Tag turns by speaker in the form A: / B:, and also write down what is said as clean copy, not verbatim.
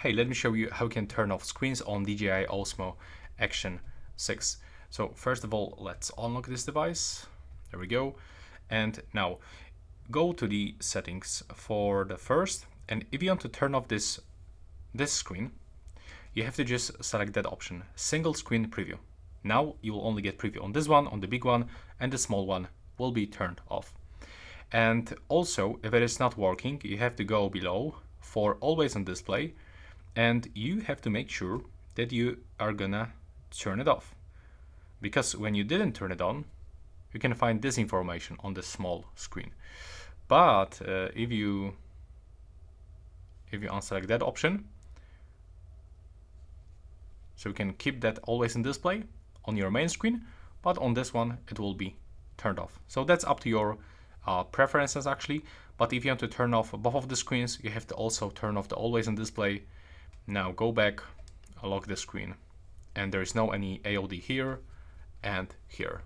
A: hey, let me show you how you can turn off screens on DJI Osmo Action 6. So first of all, let's unlock this device. There we go. And now go to the settings for the first. And if you want to turn off this screen, you have to just select that option, single screen preview. Now you will only get preview on this one, on the big one, and the small one will be turned off. And also, if it is not working, you have to go below for always on display, and you have to make sure that you are gonna turn it off. Because when you didn't turn it on, you can find this information on the small screen. But if you unselect that option, so you can keep that always in display on your main screen, but on this one it will be turned off. So that's up to your preferences actually. But if you want to turn off both of the screens, you have to also turn off the always in display. Now go back, lock the screen, and there is no any AOD here and here.